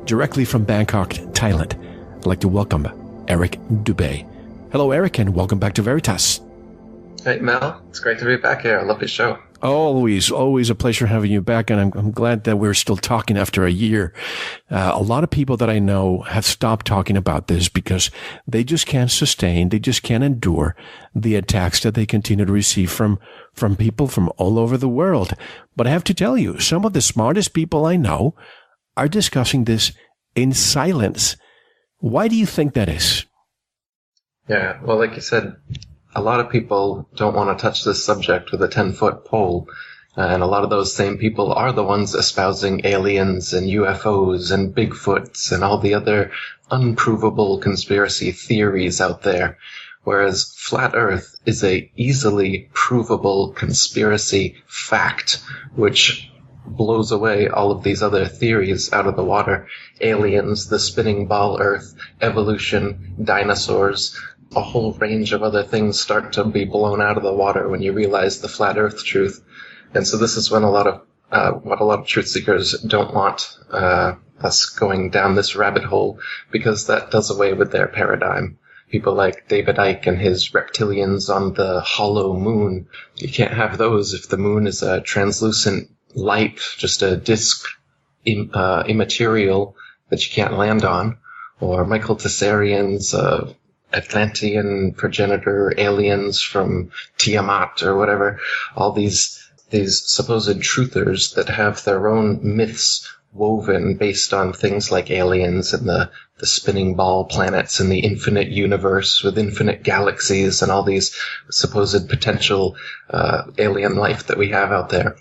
directly from Bangkok, Thailand. I'd like to welcome Eric Dubé. Hello, Eric, and welcome back to Veritas. Hey, Mel. It's great to be back here. I love your show. Always a pleasure having you back, and I'm glad that we're still talking after a year. A lot of people that I know have stopped talking about this because they just can't sustain, they just can't endure the attacks that they continue to receive from people from all over the world. But I have to tell you, some of the smartest people I know are discussing this in silence. Why do you think that is? Yeah, well, like you said, a lot of people don't want to touch this subject with a 10-foot pole. And a lot of those same people are the ones espousing aliens and UFOs and Bigfoots and all the other unprovable conspiracy theories out there. Whereas flat Earth is a easily provable conspiracy fact, which blows away all of these other theories out of the water. Aliens, the spinning ball Earth, evolution, dinosaurs, a whole range of other things start to be blown out of the water when you realize the flat Earth truth. And so this is when what a lot of truth seekers don't want us going down this rabbit hole, because that does away with their paradigm. People like David Icke and his reptilians on the hollow moon. You can't have those if the moon is a translucent light, just a disk, immaterial that you can't land on. Or Michael Tessarian's Atlantean progenitor aliens from Tiamat or whatever, all these supposed truthers that have their own myths woven based on things like aliens and the spinning ball planets and the infinite universe with infinite galaxies and all these supposed potential alien life that we have out there.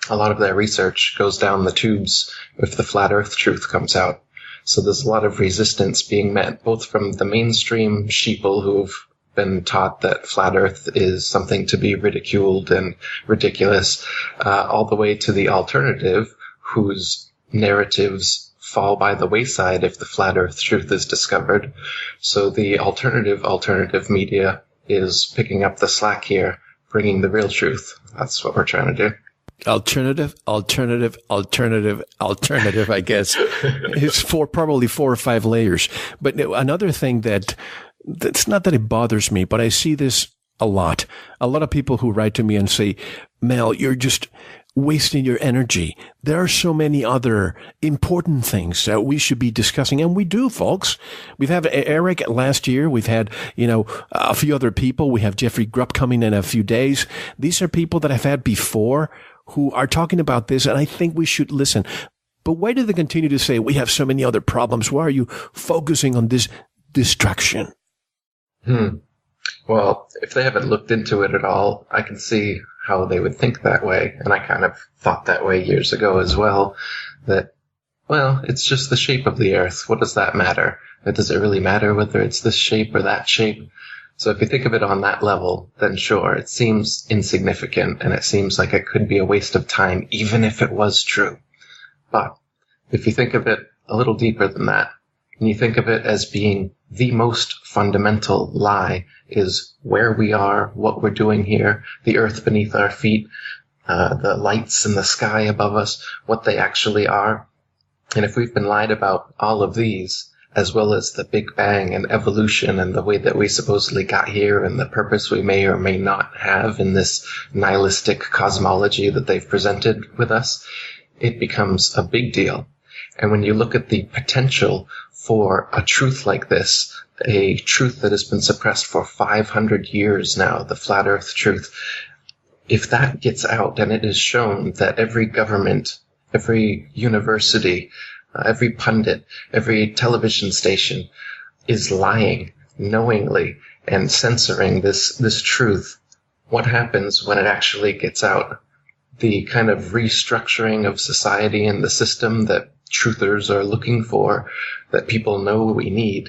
A lot of their research goes down the tubes if the flat Earth truth comes out. So there's a lot of resistance being met, both from the mainstream sheeple who've been taught that flat Earth is something to be ridiculed and ridiculous, all the way to the alternative, whose narratives fall by the wayside if the flat Earth truth is discovered. So the alternative media is picking up the slack here, bringing the real truth. That's what we're trying to do. Alternative, I guess. It's probably 4 or 5 layers. But another thing that's not that it bothers me, but I see this a lot. A lot of people who write to me and say, Mel, you're just wasting your energy. There are so many other important things that we should be discussing. And we do, folks. We've had Eric last year. We've had, a few other people. We have Jeffrey Grupp coming in a few days. These are people that I've had before who are talking about this, and I think we should listen. But why do they continue to say we have so many other problems? Why are you focusing on this distraction? Well, if they haven't looked into it at all, I can see how they would think that way. And I kind of thought that way years ago as well, that, well, it's just the shape of the Earth. What does that matter? Does it really matter whether it's this shape or that shape? So if you think of it on that level, then sure, it seems insignificant and it seems like it could be a waste of time, even if it was true. But if you think of it a little deeper than that, and you think of it as being the most fundamental lie, is where we are, what we're doing here, the earth beneath our feet, the lights in the sky above us, what they actually are. And if we've been lied about all of these, as well as the Big Bang and evolution and the way that we supposedly got here and the purpose we may or may not have in this nihilistic cosmology that they've presented with us, it becomes a big deal. And when you look at the potential for a truth like this, a truth that has been suppressed for 500 years now, the flat Earth truth, if that gets out and it is shown that every government, every university, every pundit, every television station is lying knowingly and censoring this truth, what happens when it actually gets out? The kind of restructuring of society and the system that truthers are looking for, that people know we need,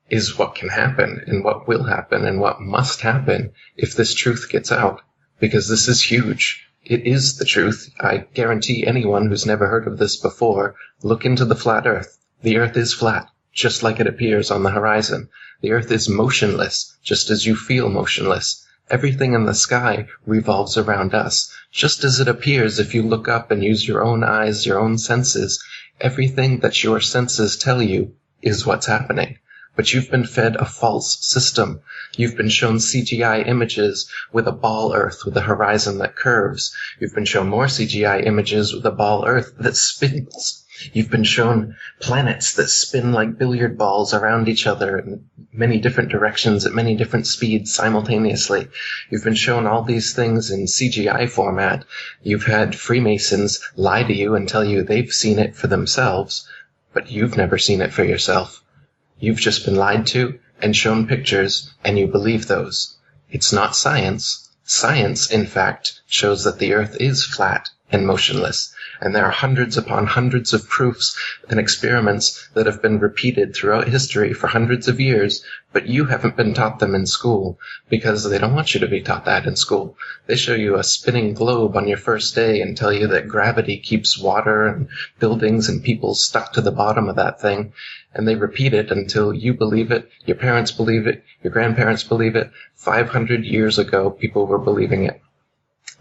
is what can happen and what will happen and what must happen if this truth gets out. Because this is huge. It is the truth. I guarantee anyone who's never heard of this before, look into the flat Earth. The Earth is flat, just like it appears on the horizon. The Earth is motionless, just as you feel motionless. Everything in the sky revolves around us, just as it appears if you look up and use your own eyes, your own senses. Everything that your senses tell you is what's happening. But you've been fed a false system. You've been shown CGI images with a ball Earth with a horizon that curves. You've been shown more CGI images with a ball Earth that spins. You've been shown planets that spin like billiard balls around each other in many different directions at many different speeds simultaneously. You've been shown all these things in CGI format. You've had Freemasons lie to you and tell you they've seen it for themselves, but you've never seen it for yourself. You've just been lied to and shown pictures, and you believe those. It's not science. Science, in fact, shows that the Earth is flat and motionless, and there are hundreds upon hundreds of proofs and experiments that have been repeated throughout history for hundreds of years, but you haven't been taught them in school, because they don't want you to be taught that in school. They show you a spinning globe on your first day and tell you that gravity keeps water and buildings and people stuck to the bottom of that thing, and they repeat it until you believe it, your parents believe it, your grandparents believe it. 500 years ago, people were believing it.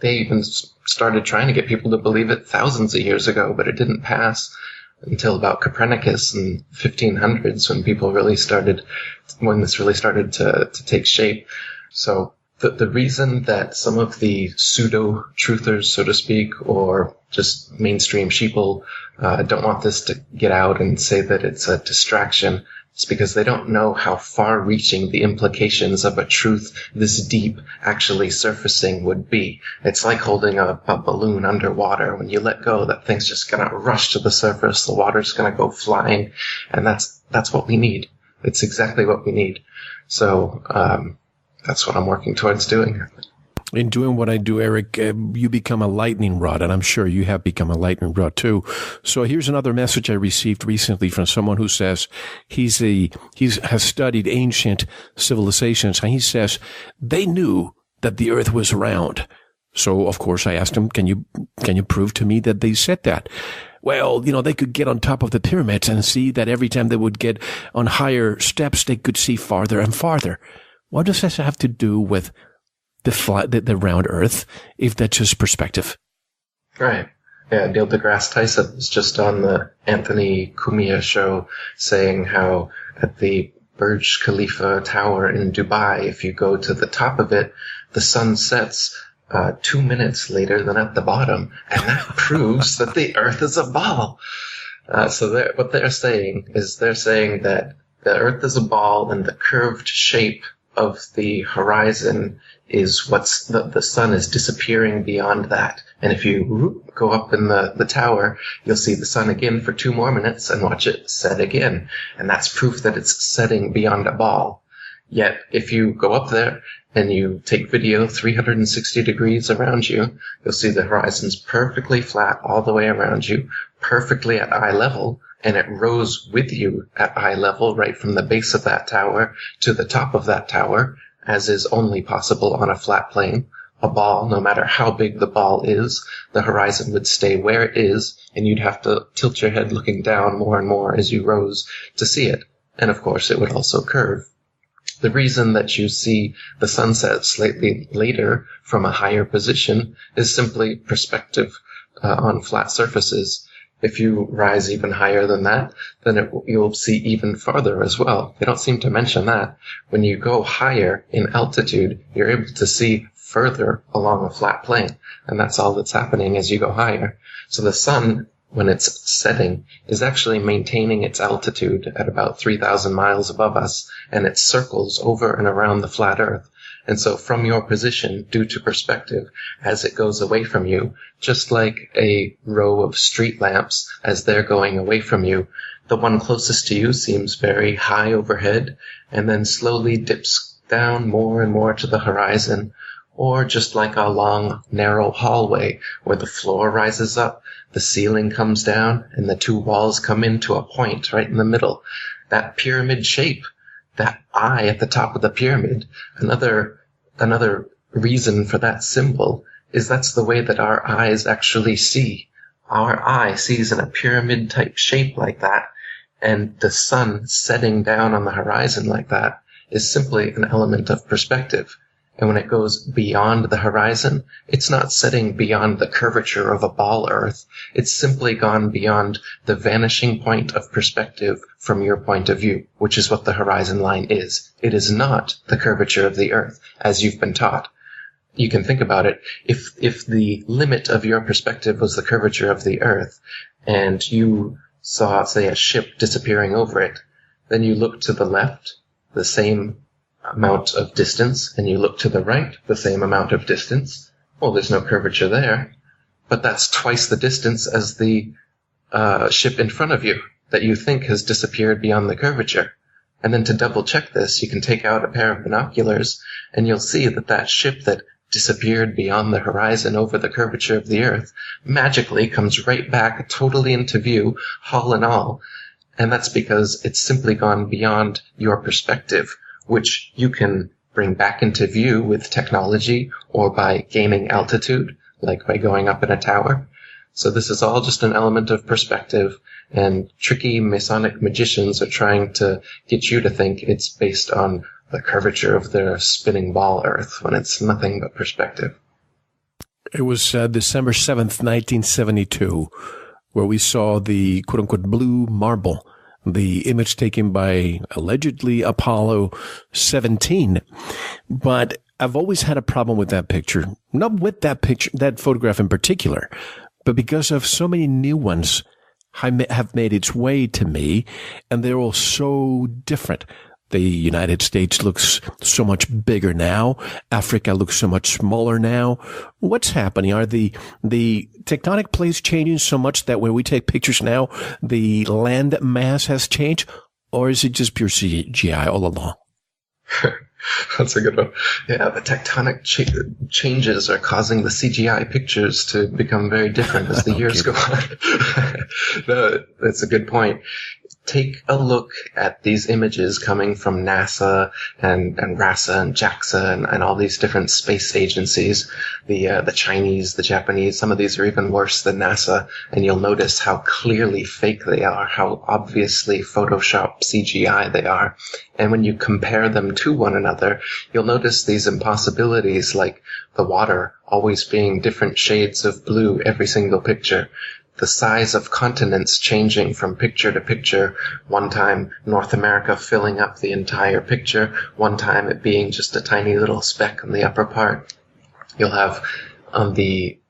They even started trying to get people to believe it thousands of years ago, but it didn't pass until about Copernicus in 1500s when this really started to take shape. So the reason that some of the pseudo-truthers, so to speak, or just mainstream sheeple don't want this to get out and say that it's a distraction, it's because they don't know how far-reaching the implications of a truth this deep actually surfacing would be. It's like holding a balloon underwater. When you let go, that thing's just going to rush to the surface. The water's going to go flying, and that's what we need. It's exactly what we need. So that's what I'm working towards doing. In doing what I do, Eric, you become a lightning rod, and I'm sure you have become a lightning rod too. So here's another message I received recently from someone who says he has studied ancient civilizations, and he says they knew that the Earth was round. So of course I asked him, can you prove to me that they said that? Well, they could get on top of the pyramids and see that every time they would get on higher steps, they could see farther and farther. What does this have to do with the round Earth, if that's just perspective? Right. Yeah, Neil deGrasse Tyson was just on the Anthony Cumia show saying how at the Burj Khalifa Tower in Dubai, if you go to the top of it, the sun sets 2 minutes later than at the bottom, and that proves that the Earth is a ball. So what they're saying that the Earth is a ball, and the curved shape of the horizon is what's the sun is disappearing beyond that. And if you go up in the tower, you'll see the sun again for 2 more minutes and watch it set again. And that's proof that it's setting beyond a ball. Yet, if you go up there and you take video 360 degrees around you, you'll see the horizon's perfectly flat all the way around you, perfectly at eye level, and it rose with you at eye level right from the base of that tower to the top of that tower, as is only possible on a flat plane. A ball, no matter how big the ball is, the horizon would stay where it is, and you'd have to tilt your head looking down more and more as you rose to see it. And of course, it would also curve. The reason that you see the sunset slightly later from a higher position is simply perspective on flat surfaces. If you rise even higher than that, then you'll see even farther as well. They don't seem to mention that. When you go higher in altitude, you're able to see further along a flat plane, and that's all that's happening as you go higher. So the sun, when it's setting, is actually maintaining its altitude at about 3,000 miles above us, and it circles over and around the flat Earth. And so from your position, due to perspective, as it goes away from you, just like a row of street lamps, as they're going away from you, the one closest to you seems very high overhead, and then slowly dips down more and more to the horizon, or just like a long, narrow hallway where the floor rises up, the ceiling comes down, and the 2 walls come into a point right in the middle. That pyramid shape, that eye at the top of the pyramid, another reason for that symbol is that's the way that our eyes actually see. Our eye sees in a pyramid-type shape like that, and the sun setting down on the horizon like that is simply an element of perspective. And when it goes beyond the horizon, it's not setting beyond the curvature of a ball Earth. It's simply gone beyond the vanishing point of perspective from your point of view, which is what the horizon line is. It is not the curvature of the Earth, as you've been taught. You can think about it. If the limit of your perspective was the curvature of the Earth, and you saw, say, a ship disappearing over it, then you look to the left, the same amount of distance, and you look to the right, the same amount of distance. Well, there's no curvature there, but that's twice the distance as the ship in front of you that you think has disappeared beyond the curvature. And then to double check this, you can take out a pair of binoculars, and you'll see that that ship that disappeared beyond the horizon over the curvature of the Earth magically comes right back totally into view, hull and all. And that's because it's simply gone beyond your perspective, which you can bring back into view with technology or by gaining altitude, like by going up in a tower. So this is all just an element of perspective, and tricky Masonic magicians are trying to get you to think it's based on the curvature of the spinning ball Earth, when it's nothing but perspective. It was December 7th, 1972, where we saw the quote-unquote blue marble, the image taken by allegedly Apollo 17. But I've always had a problem with that picture. Not with that picture, that photograph in particular, but because of so many new ones have made its way to me, and they're all so different. The United States looks so much bigger now. Africa looks so much smaller now. What's happening? Are the tectonic plates changing so much that when we take pictures now, the land mass has changed? Or is it just pure CGI all along? That's a good one. Yeah, the tectonic changes are causing the CGI pictures to become very different as the years go on. That's a good point. Take a look at these images coming from NASA and RASA and JAXA and all these different space agencies, the Chinese, the Japanese. Some of these are even worse than NASA, and you'll notice how clearly fake they are, how obviously Photoshop CGI they are. And when you compare them to one another, you'll notice these impossibilities, like the water always being different shades of blue every single picture. The size of continents changing from picture to picture. One time, North America filling up the entire picture. One time, it being just a tiny little speck on the upper part. You'll have, on the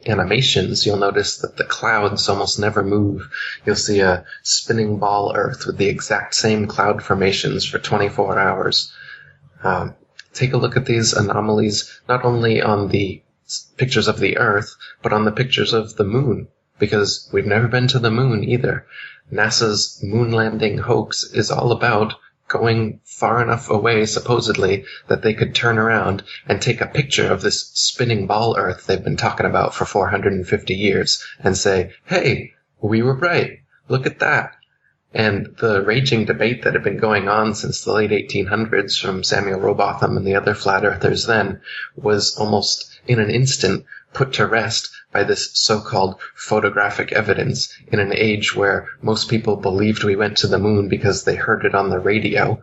animations, you'll notice that the clouds almost never move. You'll see a spinning ball Earth with the exact same cloud formations for 24 hours. Take a look at these anomalies, not only on the pictures of the Earth, but on the pictures of the moon, because we've never been to the moon either. NASA's moon landing hoax is all about going far enough away, supposedly, that they could turn around and take a picture of this spinning ball Earth they've been talking about for 450 years and say, hey, we were right. Look at that. And the raging debate that had been going on since the late 1800s from Samuel Rowbotham and the other flat earthers then was almost in an instant put to rest by this so-called photographic evidence in an age where most people believed we went to the moon because they heard it on the radio.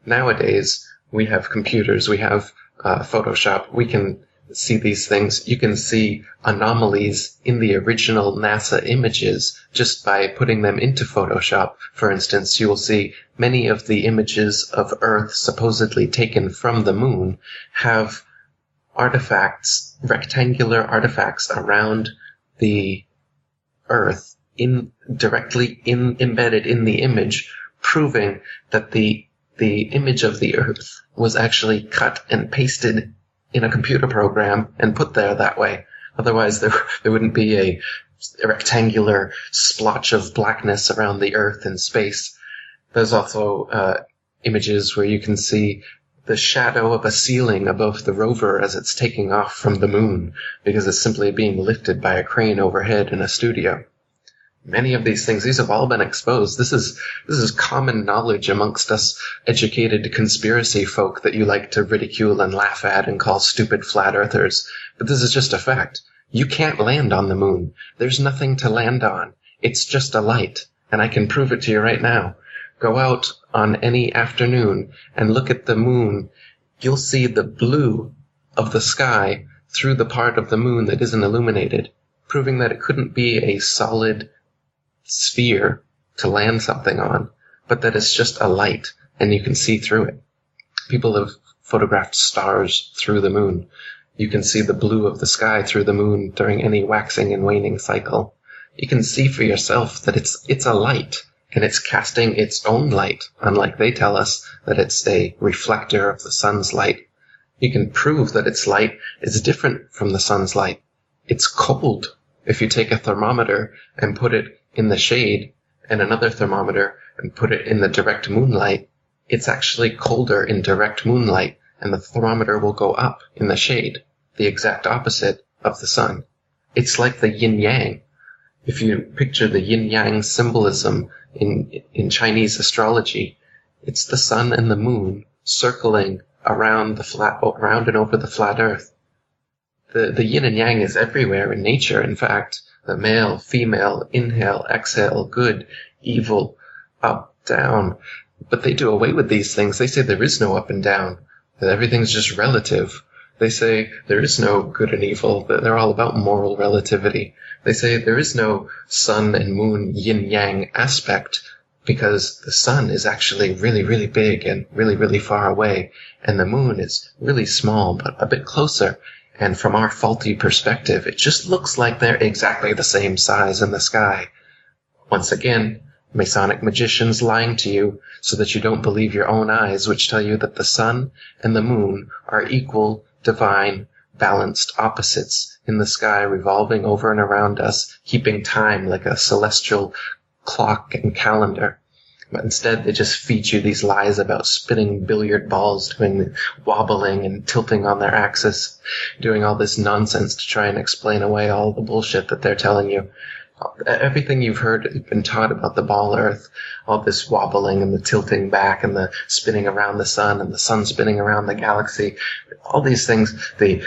Nowadays, we have computers, we have Photoshop, we can see these things. You can see anomalies in the original NASA images just by putting them into Photoshop. For instance, you will see many of the images of Earth supposedly taken from the moon have artifacts, rectangular artifacts around the Earth directly embedded in the image, proving that the image of the Earth was actually cut and pasted in a computer program and put there that way. Otherwise, there wouldn't be a rectangular splotch of blackness around the Earth in space. There's also images where you can see the shadow of a ceiling above the rover as it's taking off from the moon, because it's simply being lifted by a crane overhead in a studio. Many of these things, these have all been exposed. This is common knowledge amongst us educated conspiracy folk that you like to ridicule and laugh at and call stupid flat earthers. But this is just a fact. You can't land on the moon. There's nothing to land on. It's just a light. And I can prove it to you right now. Go out on any afternoon and look at the moon you'll see the blue of the sky through the part of the moon that isn't illuminated, proving that it couldn't be a solid sphere to land something on, but that it's just a light and you can see through it. People have photographed stars through the moon. You can see the blue of the sky through the moon during any waxing and waning cycle. You can see for yourself that it's a light, and it's casting its own light, unlike they tell us that it's a reflector of the sun's light. You can prove that its light is different from the sun's light. It's cold. If you take a thermometer and put it in the shade, and another thermometer and put it in the direct moonlight, it's actually colder in direct moonlight, and the thermometer will go up in the shade, the exact opposite of the sun. It's like the yin-yang. If you picture the yin-yang symbolism in Chinese astrology, it's the sun and the moon circling around and over the flat earth. The yin and yang is everywhere in nature. In fact, the male, female, inhale, exhale, good, evil, up, down. But they do away with these things. They say there is no up and down, that everything's just relative. They say there is no good and evil, that they're all about moral relativity. They say there is no sun and moon yin-yang aspect because the sun is actually really, really big and really, really far away, and the moon is really small but a bit closer. And from our faulty perspective, it just looks like they're exactly the same size in the sky. Once again, Masonic magicians lying to you so that you don't believe your own eyes, which tell you that the sun and the moon are equal, divine, balanced opposites in the sky, revolving over and around us, keeping time like a celestial clock and calendar. But instead, they just feed you these lies about spinning billiard balls, doing wobbling and tilting on their axis, doing all this nonsense to try and explain away all the bullshit that they're telling you. Everything you've heard been taught about the ball Earth, all this wobbling and the tilting back and the spinning around the sun spinning around the galaxy, all these things, the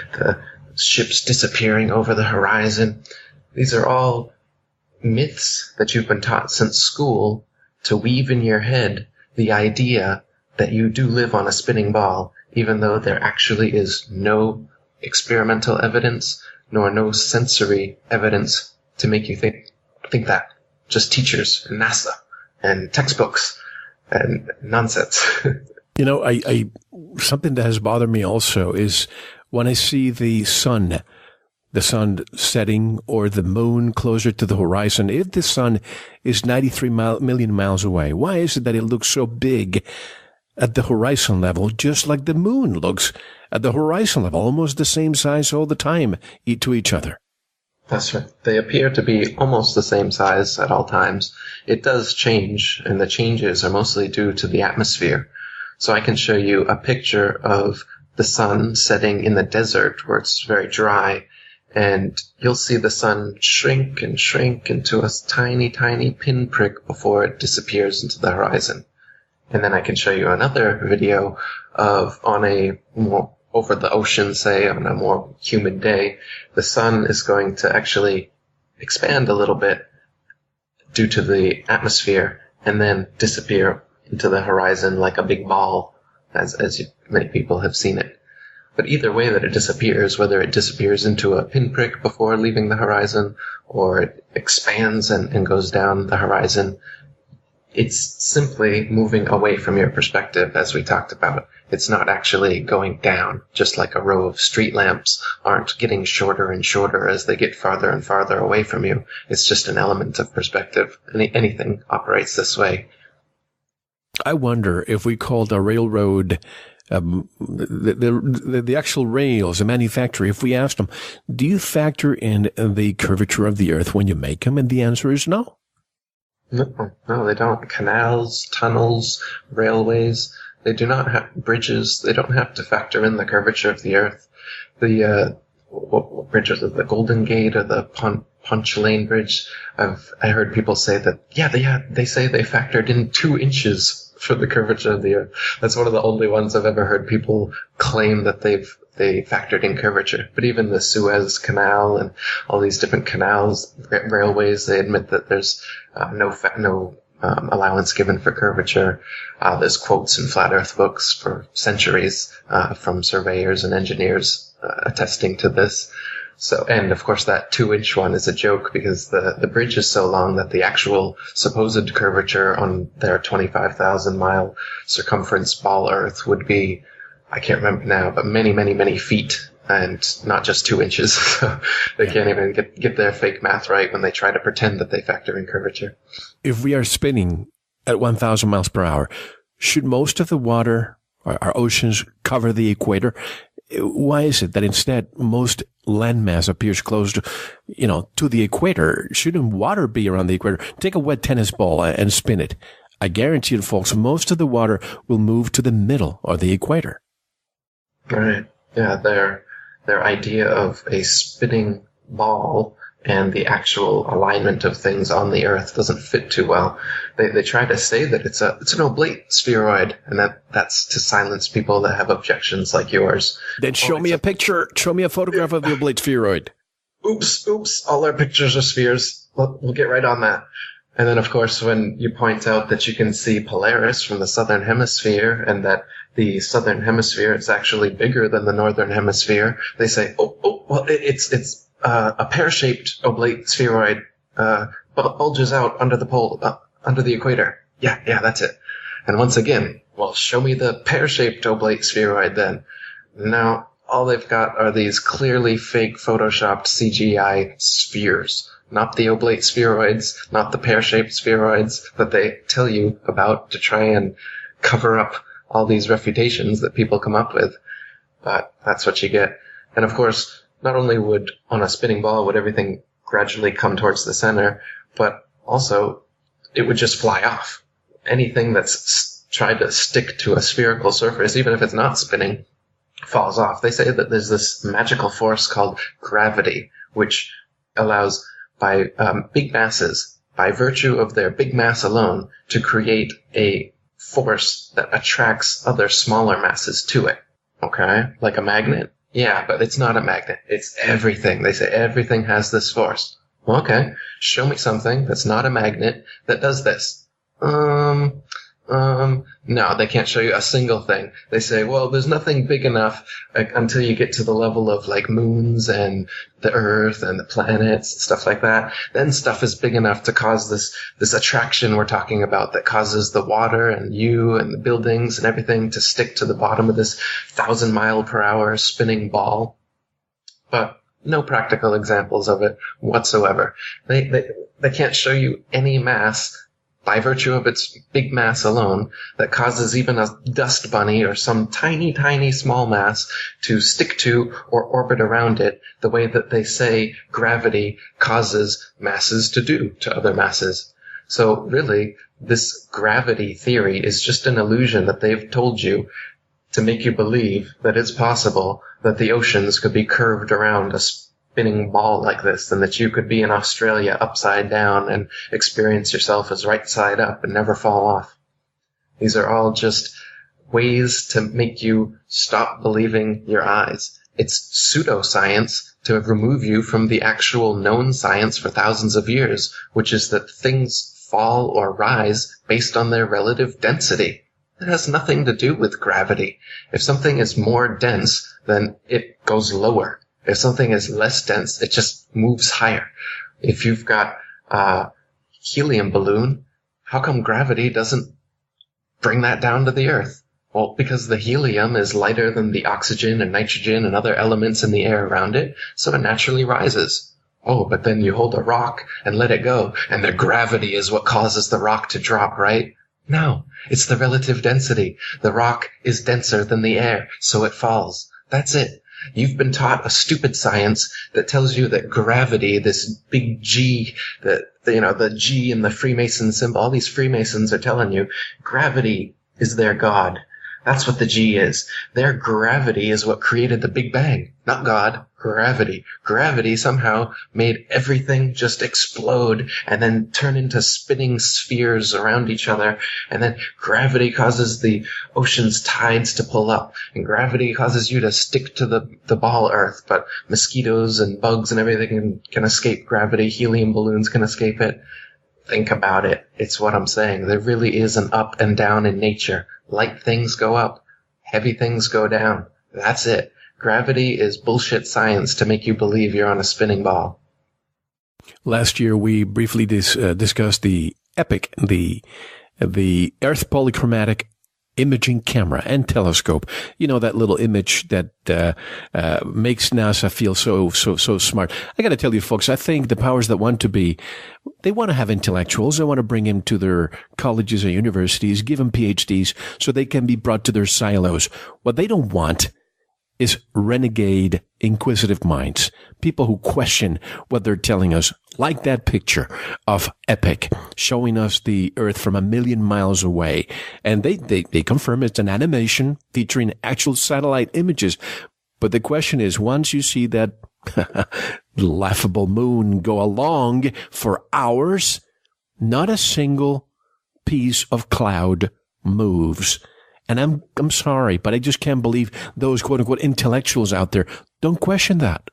ships disappearing over the horizon, these are all myths that you've been taught since school to weave in your head the idea that you do live on a spinning ball, even though there actually is no experimental evidence nor no sensory evidence to make you think that. Just teachers and NASA and textbooks and nonsense. You know, I something that has bothered me also is when I see the sun setting or the moon closer to the horizon. If the sun is 93 million miles away, why is it that it looks so big at the horizon level, just like the moon looks at the horizon level, almost the same size all the time to each other? That's right. They appear to be almost the same size at all times. It does change, and the changes are mostly due to the atmosphere. So I can show you a picture of the sun setting in the desert where it's very dry, and you'll see the sun shrink and shrink into a tiny, tiny pinprick before it disappears into the horizon. And then I can show you another video of on a more over the ocean, say, on a more humid day, the sun is going to actually expand a little bit due to the atmosphere and then disappear into the horizon like a big ball, as many people have seen it. But either way that it disappears, whether it disappears into a pinprick before leaving the horizon or it expands and goes down the horizon, it's simply moving away from your perspective, as we talked about. It's not actually going down, just like a row of street lamps aren't getting shorter and shorter as they get farther and farther away from you. It's just an element of perspective. Anything operates this way. I wonder if we called a railroad, the actual rails, the manufacturer, if we asked them, do you factor in the curvature of the earth when you make them? And the answer is no. No, they don't. Canals, tunnels, railways, they do not have bridges. They don't have to factor in the curvature of the earth. The what bridges? The Golden Gate or the Punch Lane Bridge? I heard people say that. They say they factored in 2 inches for the curvature of the earth. That's one of the only ones I've ever heard people claim that they factored in curvature. But even the Suez Canal and all these different canals, railways, they admit that there's no allowance given for curvature. There's quotes in flat Earth books for centuries from surveyors and engineers attesting to this. So, and of course that 2-inch one is a joke because the bridge is so long that the actual supposed curvature on their 25,000 mile circumference ball Earth would be, I can't remember now, but many, many, many feet and not just 2 inches. So they can't even get their fake math right when they try to pretend that they factor in curvature. If we are spinning at 1,000 miles per hour, should most of the water, our oceans, cover the equator? Why is it that instead most landmass appears close to, to the equator? Shouldn't water be around the equator? Take a wet tennis ball and spin it. I guarantee you, folks, most of the water will move to the middle or the equator. Right. Yeah, their idea of a spinning ball and the actual alignment of things on the Earth doesn't fit too well. They try to say that it's an oblate spheroid, and that's to silence people that have objections like yours. Then show me a picture. Show me a photograph of the oblate spheroid. Oops! All our pictures are spheres. We'll get right on that. And then, of course, when you point out that you can see Polaris from the southern hemisphere and that the southern hemisphere is actually bigger than the northern hemisphere, they say, well, it's a pear-shaped oblate spheroid bulges out under the pole, under the equator. Yeah, that's it. And once again, well, show me the pear-shaped oblate spheroid then. No, all they've got are these clearly fake photoshopped CGI spheres. Not the oblate spheroids, not the pear-shaped spheroids that they tell you about to try and cover up all these refutations that people come up with. But that's what you get. And of course, not only would, on a spinning ball, would everything gradually come towards the center, but also it would just fly off. Anything that's tried to stick to a spherical surface, even if it's not spinning, falls off. They say that there's this magical force called gravity, which allows by big masses, by virtue of their big mass alone, to create a force that attracts other smaller masses to it. Okay? Like a magnet? Yeah, but it's not a magnet. It's everything. They say everything has this force. Okay, show me something that's not a magnet that does this. No, they can't show you a single thing. They say, well, there's nothing big enough until you get to the level of like moons and the Earth and the planets, stuff like that. Then stuff is big enough to cause this attraction we're talking about that causes the water and you and the buildings and everything to stick to the bottom of this 1,000-mile-per-hour spinning ball. But no practical examples of it whatsoever. They can't show you any mass by virtue of its big mass alone that causes even a dust bunny or some tiny, tiny small mass to stick to or orbit around it the way that they say gravity causes masses to do to other masses. So really, this gravity theory is just an illusion that they've told you to make you believe that it's possible that the oceans could be curved around a spinning ball like this, and that you could be in Australia upside down and experience yourself as right side up and never fall off. These are all just ways to make you stop believing your eyes. It's pseudoscience to remove you from the actual known science for thousands of years, which is that things fall or rise based on their relative density. It has nothing to do with gravity. If something is more dense, then it goes lower. If something is less dense, it just moves higher. If you've got a helium balloon, how come gravity doesn't bring that down to the Earth? Well, because the helium is lighter than the oxygen and nitrogen and other elements in the air around it, so it naturally rises. Oh, but then you hold a rock and let it go, and the gravity is what causes the rock to drop, right? No, it's the relative density. The rock is denser than the air, so it falls. That's it. You've been taught a stupid science that tells you that gravity, this big G, the G in the Freemason symbol, all these Freemasons are telling you, gravity is their God. That's what the G is. Their gravity is what created the Big Bang. Not God, gravity. Gravity somehow made everything just explode and then turn into spinning spheres around each other. And then gravity causes the ocean's tides to pull up. And gravity causes you to stick to the ball Earth. But mosquitoes and bugs and everything can escape gravity. Helium balloons can escape it. think about it. It's what I'm saying. There really is an up and down in nature. Light things go up. Heavy things go down. That's it. Gravity is bullshit science to make you believe you're on a spinning ball. Last year, we briefly discussed the EPIC, the Earth Polychromatic Imaging Camera and Telescope. You know, that little image that makes NASA feel so smart. I got to tell you, folks, I think the powers that want to be, they want to have intellectuals. They want to bring them to their colleges or universities, give them PhDs so they can be brought to their silos. What they don't want is renegade, inquisitive minds, people who question what they're telling us, like that picture of EPIC showing us the Earth from 1,000,000 miles away. And they confirm it's an animation featuring actual satellite images. But the question is, once you see that laughable moon go along for hours, not a single piece of cloud moves. And I'm sorry, but I just can't believe those quote unquote intellectuals out there don't question that.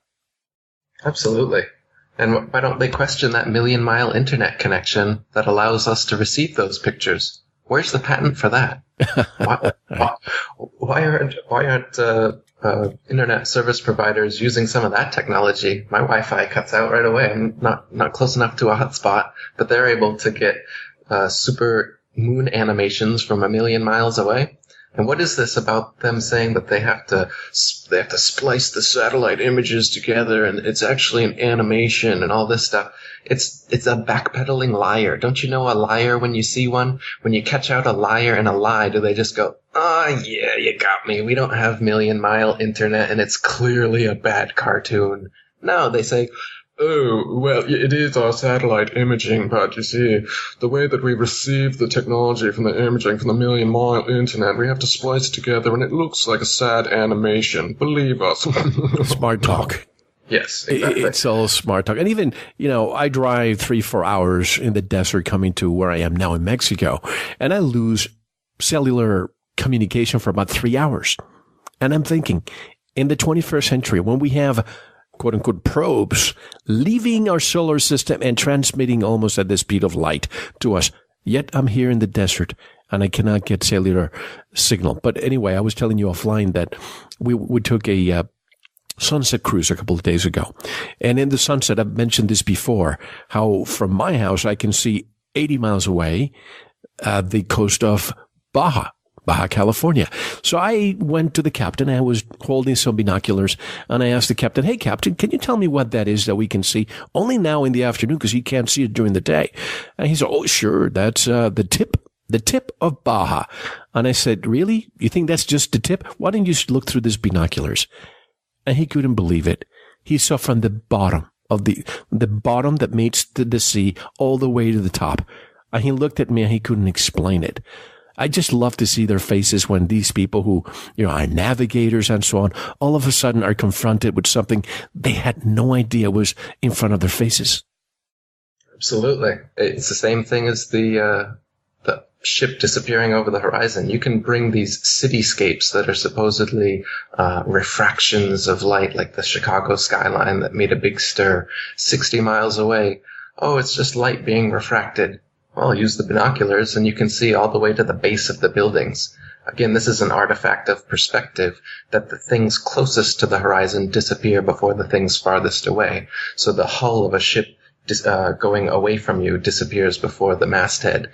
Absolutely. And why don't they question that 1,000,000-mile internet connection that allows us to receive those pictures? Where's the patent for that? Why aren't internet service providers using some of that technology? My Wi-Fi cuts out right away. I'm not close enough to a hotspot, but they're able to get super moon animations from 1,000,000 miles away. And what is this about them saying that they have to splice the satellite images together and it's actually an animation and all this stuff? It's a backpedaling liar. Don't you know a liar when you see one? When you catch out a liar in a lie, do they just go, "Oh yeah, you got me. We don't have 1,000,000-mile internet and it's clearly a bad cartoon." No, they say, "Oh, well, it is our satellite imaging, but you see, the way that we receive the technology from the imaging from the 1,000,000-mile internet, we have to splice it together, and it looks like a sad animation. Believe us." Smart talk. Yes, exactly. It's all smart talk. And even, I drive 3-4 hours in the desert coming to where I am now in Mexico, and I lose cellular communication for about 3 hours. And I'm thinking, in the 21st century, when we have quote unquote probes leaving our solar system and transmitting almost at the speed of light to us. Yet I'm here in the desert and I cannot get cellular signal. But anyway, I was telling you offline that we took a sunset cruise a couple of days ago. And in the sunset, I've mentioned this before, how from my house I can see 80 miles away the coast of Baja California. So I went to the captain. I was holding some binoculars and I asked the captain, "Hey, Captain, can you tell me what that is that we can see only now in the afternoon because he can't see it during the day?" And he said, "Oh, sure. That's the tip of Baja." And I said, "Really? You think that's just the tip? Why don't you look through these binoculars?" And he couldn't believe it. He saw from the bottom of the bottom that meets the sea all the way to the top. And he looked at me and he couldn't explain it. I just love to see their faces when these people who, are navigators and so on, all of a sudden are confronted with something they had no idea was in front of their faces. Absolutely. It's the same thing as the ship disappearing over the horizon. You can bring these cityscapes that are supposedly refractions of light, like the Chicago skyline that made a big stir 60 miles away. Oh, it's just light being refracted. Well, use the binoculars and you can see all the way to the base of the buildings. Again, this is an artifact of perspective, that the things closest to the horizon disappear before the things farthest away. So the hull of a ship going away from you disappears before the masthead.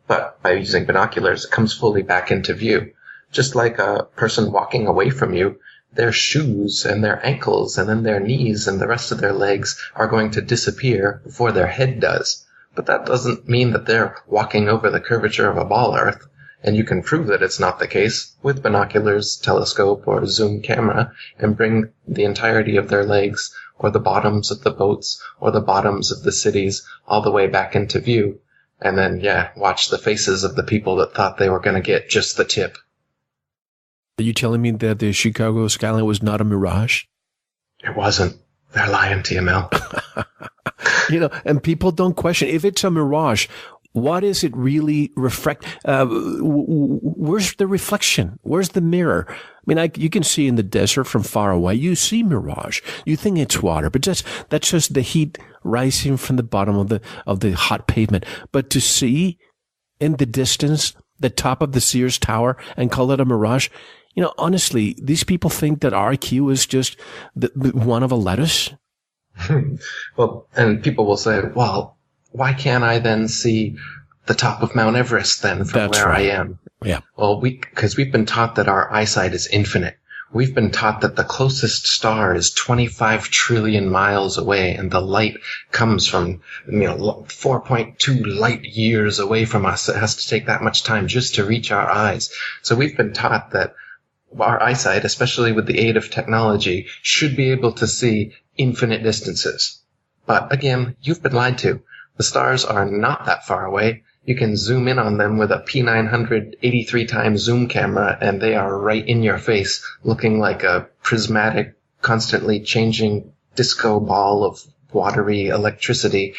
But by using binoculars, it comes fully back into view. Just like a person walking away from you, their shoes and their ankles and then their knees and the rest of their legs are going to disappear before their head does. But that doesn't mean that they're walking over the curvature of a ball Earth, and you can prove that it's not the case with binoculars, telescope, or zoom camera, and bring the entirety of their legs, or the bottoms of the boats, or the bottoms of the cities, all the way back into view, and then, watch the faces of the people that thought they were going to get just the tip. Are you telling me that the Chicago skyline was not a mirage? It wasn't. They're lying to you, Mel. And people don't question if it's a mirage. What is it really reflect? Where's the reflection? Where's the mirror? I mean, you can see in the desert from far away, you see mirage. You think it's water, but that's just the heat rising from the bottom of the hot pavement. But to see in the distance the top of the Sears Tower and call it a mirage, honestly, these people think that our IQ is just the one of a lettuce. Well, and people will say, well, why can't I then see the top of Mount Everest then from where I am? Yeah. Well, because we've been taught that our eyesight is infinite. We've been taught that the closest star is 25 trillion miles away, and the light comes from 4.2 light years away from us. It has to take that much time just to reach our eyes. So we've been taught that our eyesight, especially with the aid of technology, should be able to see infinite distances. But again, you've been lied to. The stars are not that far away. You can zoom in on them with a P900 83 times zoom camera, and they are right in your face, looking like a prismatic, constantly changing disco ball of watery electricity.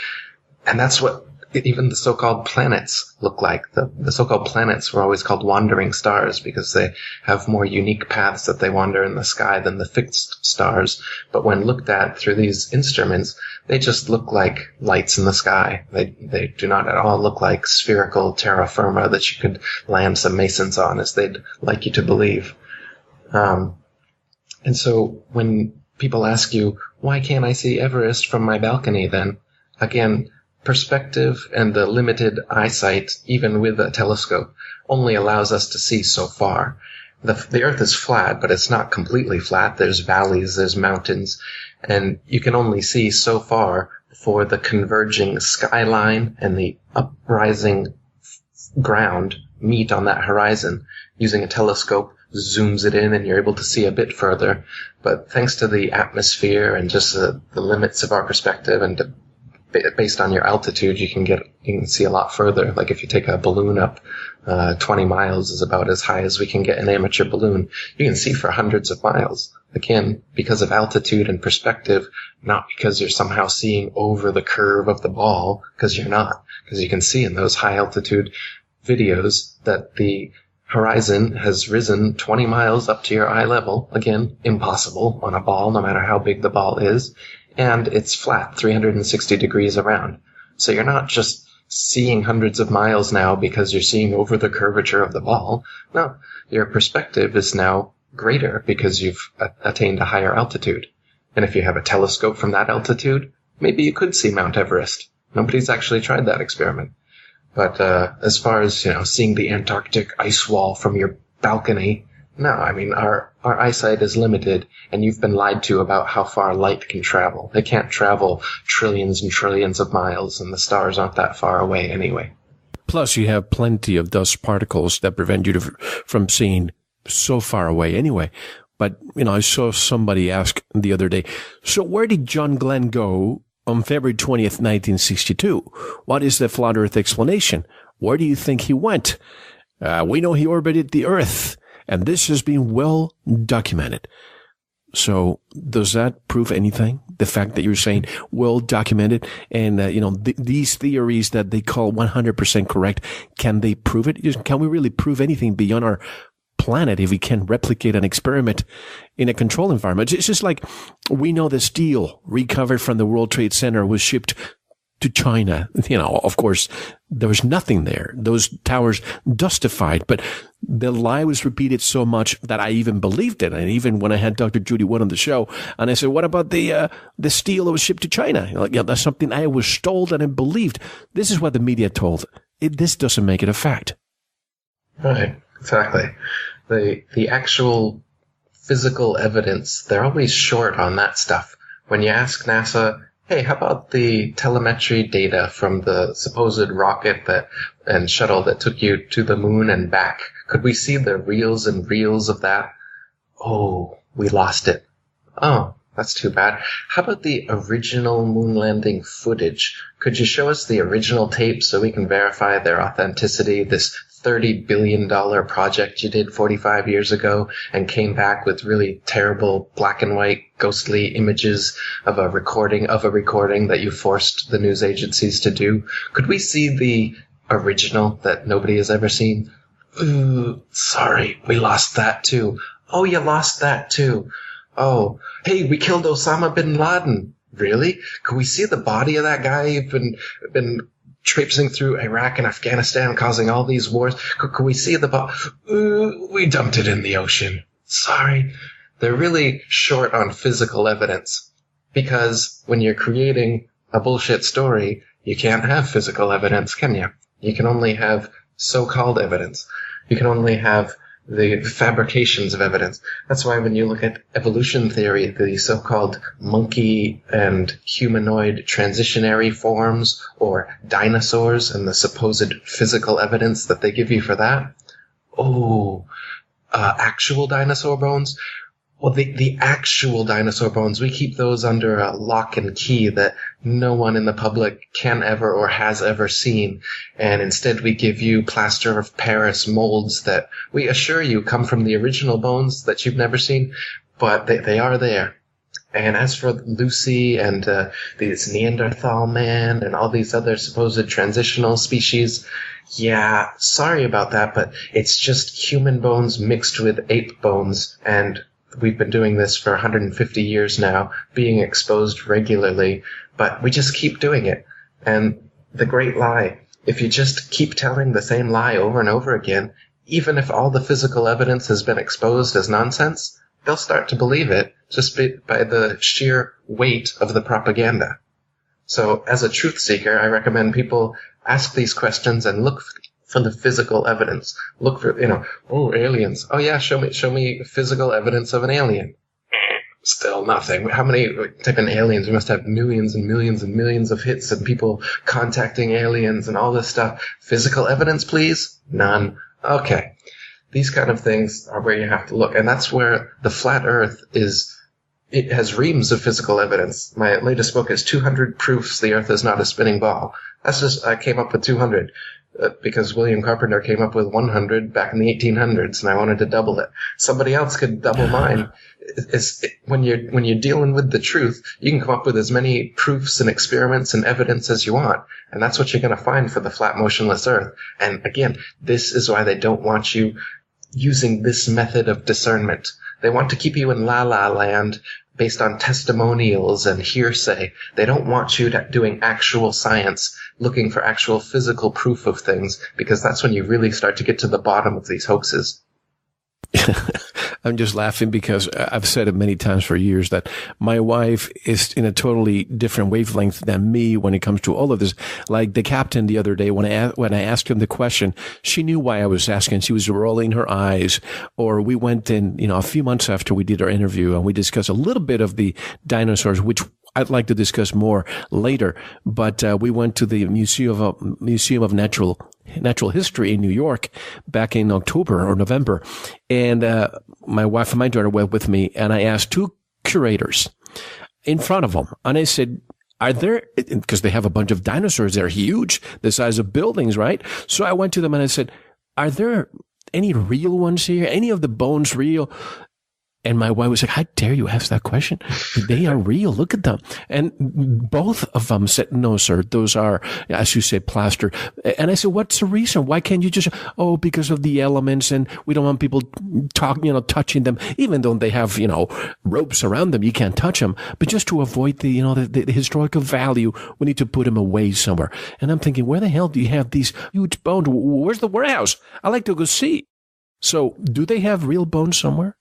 And that's what even the so-called planets look like. The so-called planets were always called wandering stars because they have more unique paths that they wander in the sky than the fixed stars. But when looked at through these instruments, they just look like lights in the sky. They do not at all look like spherical terra firma that you could land some masons on, as they'd like you to believe. And so when people ask you, why can't I see Everest from my balcony then? Again, perspective and the limited eyesight, even with a telescope, only allows us to see so far. The Earth is flat, but it's not completely flat. There's valleys, there's mountains, and you can only see so far before the converging skyline and the uprising ground meet on that horizon. Using a telescope, zooms it in, and you're able to see a bit further. But thanks to the atmosphere and just the limits of our perspective, and based on your altitude, you can see a lot further. Like if you take a balloon up, 20 miles is about as high as we can get an amateur balloon. You can see for hundreds of miles. Again, because of altitude and perspective, not because you're somehow seeing over the curve of the ball, because you're not. Because you can see in those high altitude videos that the horizon has risen 20 miles up to your eye level. Again, impossible on a ball, no matter how big the ball is. And it's flat, 360 degrees around. So you're not just seeing hundreds of miles now because you're seeing over the curvature of the ball. No, your perspective is now greater because you've attained a higher altitude. And if you have a telescope from that altitude, maybe you could see Mount Everest. Nobody's actually tried that experiment. But as far as, seeing the Antarctic ice wall from your balcony, no, I mean, our eyesight is limited, and you've been lied to about how far light can travel. It can't travel trillions and trillions of miles, and the stars aren't that far away anyway. Plus, you have plenty of dust particles that prevent you from seeing so far away anyway. But, I saw somebody ask the other day, so where did John Glenn go on February 20th, 1962? What is the flat Earth explanation? Where do you think he went? We know he orbited the Earth. And this has been well documented. So does that prove anything? The fact that you're saying well documented and, these theories that they call 100% correct, can they prove it? Can we really prove anything beyond our planet if we can replicate an experiment in a control environment? It's just like we know the steel recovered from the World Trade Center was shipped to China. Of course, there was nothing there. Those towers dustified, but the lie was repeated so much that I even believed it. And even when I had Dr. Judy Wood on the show, and I said, what about the steel that was shipped to China? Like, yeah, that's something I was told and I believed. This is what the media told. This doesn't make it a fact. Right, exactly. The actual physical evidence, they're always short on that stuff. When you ask NASA, hey, how about the telemetry data from the supposed rocket and shuttle that took you to the moon and back? Could we see the reels and reels of that? Oh, we lost it. Oh, that's too bad. How about the original moon landing footage? Could you show us the original tape so we can verify their authenticity? This $30 billion project you did 45 years ago and came back with really terrible black and white ghostly images of a recording that you forced the news agencies to do. Could we see the original that nobody has ever seen. Ooh, sorry, we lost that too. Oh, you lost that too. Oh, hey, we killed Osama bin Laden. Really? Could we see the body of that guy who's been traipsing through Iraq and Afghanistan, causing all these wars? Could we see the body? Ooh, we dumped it in the ocean. Sorry. They're really short on physical evidence, because when you're creating a bullshit story, you can't have physical evidence, can you? You can only have so-called evidence. You can only have the fabrications of evidence. That's why when you look at evolution theory, the so-called monkey and humanoid transitionary forms, or dinosaurs, and the supposed physical evidence that they give you for that. Oh, actual dinosaur bones? Well, the actual dinosaur bones, we keep those under a lock and key that no one in the public can ever or has ever seen. And instead we give you plaster of Paris molds that we assure you come from the original bones that you've never seen, but they are there. And as for Lucy and this Neanderthal man and all these other supposed transitional species, yeah, sorry about that, but it's just human bones mixed with ape bones, and we've been doing this for 150 years now, being exposed regularly, but we just keep doing it. And the great lie, if you just keep telling the same lie over and over again, even if all the physical evidence has been exposed as nonsense, they'll start to believe it just by the sheer weight of the propaganda. So as a truth seeker, I recommend people ask these questions and look for the physical evidence. Look for, oh, aliens. Oh yeah, show me physical evidence of an alien. Still nothing. How many, type in aliens, we must have millions and millions and millions of hits and people contacting aliens and all this stuff. Physical evidence, please? None. Okay. These kind of things are where you have to look. And that's where the flat earth it has reams of physical evidence. My latest book is 200 Proofs the Earth is Not a Spinning Ball. I came up with 200. Because William Carpenter came up with 100 back in the 1800s, and I wanted to double it. Somebody else could double mine. When you're dealing with the truth, you can come up with as many proofs and experiments and evidence as you want, and that's what you're going to find for the flat, motionless Earth. And again, this is why they don't want you using this method of discernment. They want to keep you in la-la land based on testimonials and hearsay. They don't want you doing actual science, looking for actual physical proof of things, because that's when you really start to get to the bottom of these hoaxes. I'm just laughing because I've said it many times for years that my wife is in a totally different wavelength than me when it comes to all of this. Like the captain the other day, when I asked him the question, she knew why I was asking. She was rolling her eyes. Or we went in, a few months after we did our interview, and we discussed a little bit of the dinosaurs, which I'd like to discuss more later. But we went to the Museum of Natural History in New York back in October or November. And my wife and my daughter went with me, and I asked two curators in front of them. And I said, are there, because they have a bunch of dinosaurs, they're huge, the size of buildings, right? So I went to them and I said, are there any real ones here? Any of the bones real? And my wife was like, how dare you ask that question? They are real. Look at them. And both of them said, no, sir, those are, as you said, plaster. And I said, what's the reason? Why can't you just, because of the elements, and we don't want people touching them, even though they have, ropes around them. You can't touch them. But just to avoid the historical value, we need to put them away somewhere. And I'm thinking, where the hell do you have these huge bones? Where's the warehouse? I like to go see. So do they have real bones somewhere?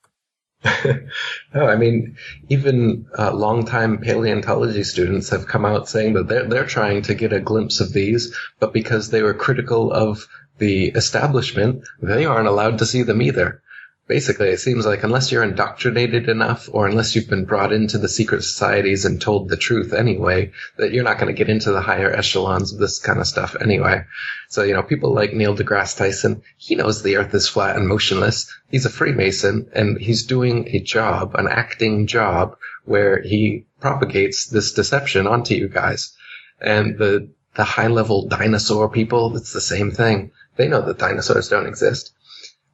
No, I mean, even longtime paleontology students have come out saying that they're trying to get a glimpse of these, but because they were critical of the establishment, they aren't allowed to see them either. Basically, it seems like unless you're indoctrinated enough, or unless you've been brought into the secret societies and told the truth anyway, that you're not going to get into the higher echelons of this kind of stuff anyway. So, people like Neil deGrasse Tyson, he knows the Earth is flat and motionless. He's a Freemason, and he's doing a job, an acting job, where he propagates this deception onto you guys. And the high-level dinosaur people, it's the same thing. They know that dinosaurs don't exist.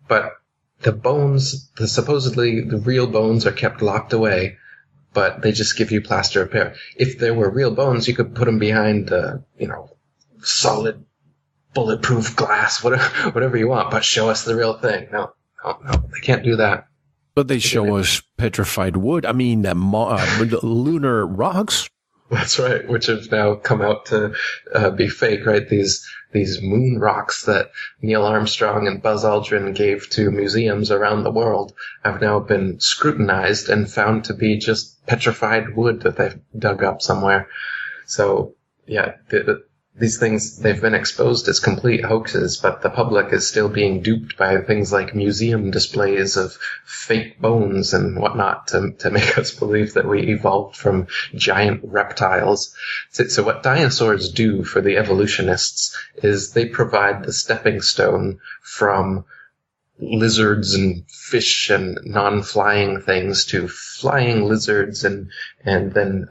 But the bones, supposedly the real bones, are kept locked away, but they just give you plaster of Paris. If there were real bones, you could put them behind, solid bulletproof glass, whatever you want, but show us the real thing. No, they can't do that. But they show us petrified wood. I mean, lunar rocks. That's right, which have now come out to be fake, right? These moon rocks that Neil Armstrong and Buzz Aldrin gave to museums around the world have now been scrutinized and found to be just petrified wood that they've dug up somewhere. So, yeah, these things, they've been exposed as complete hoaxes, but the public is still being duped by things like museum displays of fake bones and whatnot to make us believe that we evolved from giant reptiles. So what dinosaurs do for the evolutionists is they provide the stepping stone from lizards and fish and non-flying things to flying lizards and then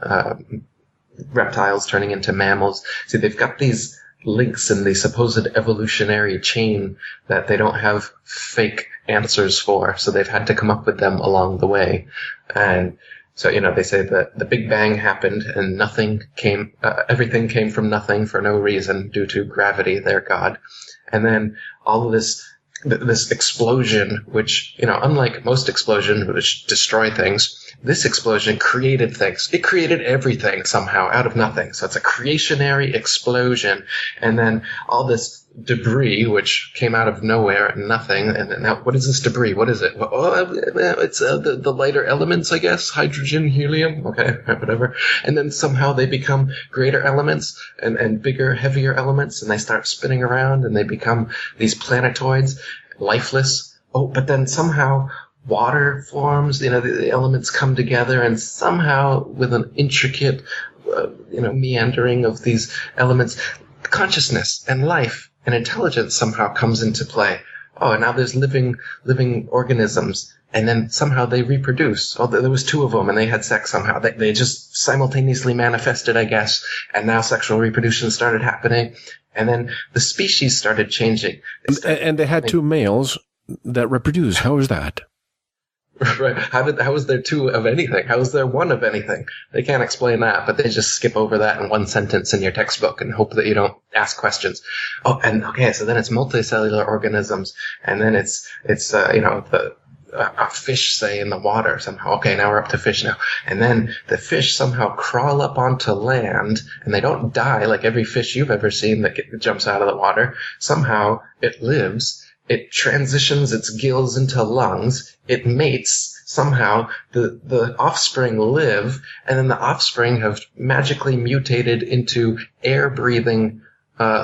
reptiles turning into mammals. See, they've got these links in the supposed evolutionary chain that they don't have fake answers for, so they've had to come up with them along the way. And so, they say that the Big Bang happened and everything came from nothing for no reason due to gravity, their God. And then all of this explosion, which, unlike most explosions which destroy things, this explosion created things. It created everything somehow out of nothing. So it's a creationary explosion. And then all this debris, which came out of nowhere and nothing. And now, what is this debris? What is it? It's the lighter elements, I guess. Hydrogen, helium. Okay, whatever. And then somehow they become greater elements and bigger, heavier elements. And they start spinning around and they become these planetoids, lifeless. Oh, but then somehow water forms, the elements come together, and somehow with an intricate, meandering of these elements, consciousness and life and intelligence somehow comes into play. Oh, and now there's living organisms, and then somehow they reproduce. Oh, there was two of them, and they had sex somehow. They just simultaneously manifested, I guess, and now sexual reproduction started happening, and then the species started changing. And they had two males that reproduce. How is that? Right. How is there two of anything? How is there one of anything? They can't explain that, but they just skip over that in one sentence in your textbook and hope that you don't ask questions. Oh, and okay, so then it's multicellular organisms, and then it's a fish, say, in the water somehow. Okay, now we're up to fish now. And then the fish somehow crawl up onto land, and they don't die like every fish you've ever seen that jumps out of the water. Somehow it lives. It transitions its gills into lungs. It mates. Somehow the offspring live, and then the offspring have magically mutated into air-breathing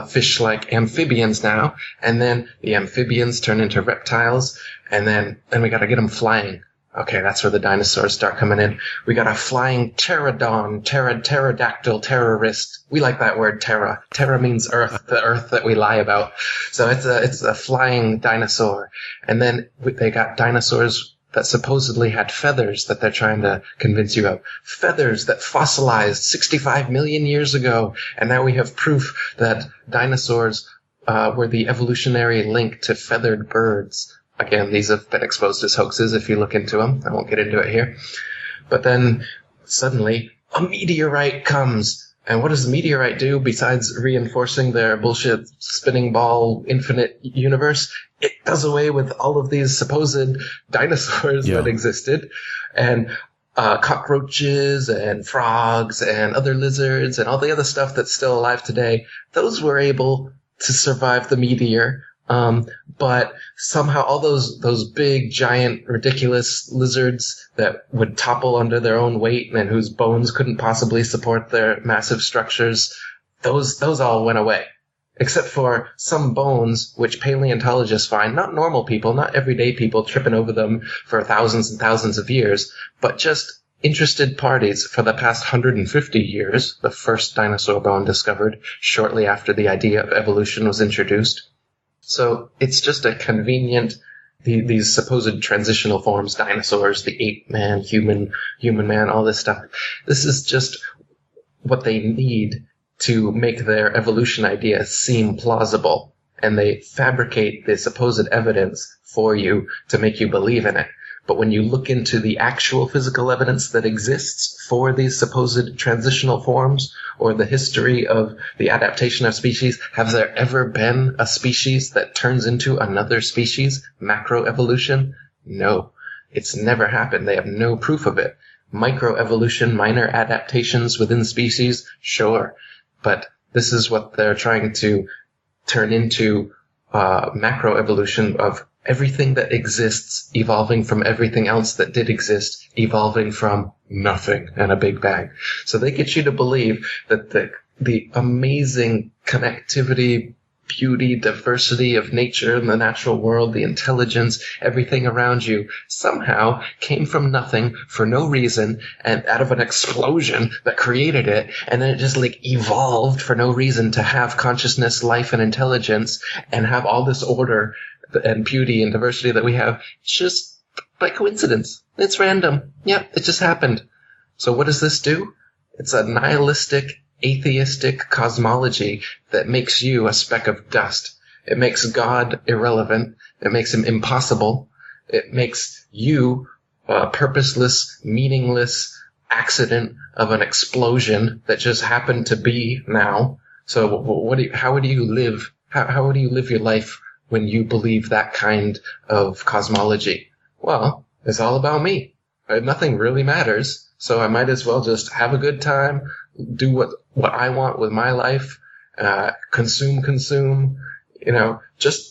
fish-like amphibians now. And then the amphibians turn into reptiles, and then we got to get them flying. Okay, that's where the dinosaurs start coming in. We got a flying pterodon, pterodactyl, terrorist. We like that word, terra. Terra means earth, the earth that we lie about. So it's a flying dinosaur. And then they got dinosaurs that supposedly had feathers that they're trying to convince you of. Feathers that fossilized 65 million years ago. And now we have proof that dinosaurs were the evolutionary link to feathered birds. Again, these have been exposed as hoaxes if you look into them. I won't get into it here. But then suddenly a meteorite comes. And what does the meteorite do besides reinforcing their bullshit spinning ball infinite universe? It does away with all of these supposed dinosaurs that existed. And cockroaches and frogs and other lizards and all the other stuff that's still alive today, those were able to survive the meteor. But somehow all those big, giant, ridiculous lizards that would topple under their own weight and whose bones couldn't possibly support their massive structures, those all went away. Except for some bones which paleontologists find, not normal people, not everyday people tripping over them for thousands and thousands of years, but just interested parties for the past 150 years, the first dinosaur bone discovered shortly after the idea of evolution was introduced. So it's just a convenient, these supposed transitional forms, dinosaurs, the ape man, human man, all this stuff. This is just what they need to make their evolution idea seem plausible. And they fabricate the supposed evidence for you to make you believe in it. But when you look into the actual physical evidence that exists for these supposed transitional forms, or the history of the adaptation of species, has there ever been a species that turns into another species? Macroevolution? No. It's never happened. They have no proof of it. Microevolution, minor adaptations within species? Sure. But this is what they're trying to turn into, macroevolution of everything that exists evolving from everything else that did exist, evolving from nothing and a big bang. So they get you to believe that the amazing connectivity, beauty, diversity of nature and the natural world, the intelligence, everything around you somehow came from nothing for no reason and out of an explosion that created it. And then it just evolved for no reason to have consciousness, life, and intelligence and have all this order and beauty and diversity that we have just by coincidence. It's random. Yep, it just happened. So what does this do? It's a nihilistic, atheistic cosmology that makes you a speck of dust. It makes God irrelevant. It makes him impossible. It makes you a purposeless, meaningless accident of an explosion that just happened to be now. So how would you live? How would you live your life when you believe that kind of cosmology? Well, it's all about me. Nothing really matters, so I might as well just have a good time, do what I want with my life, consume,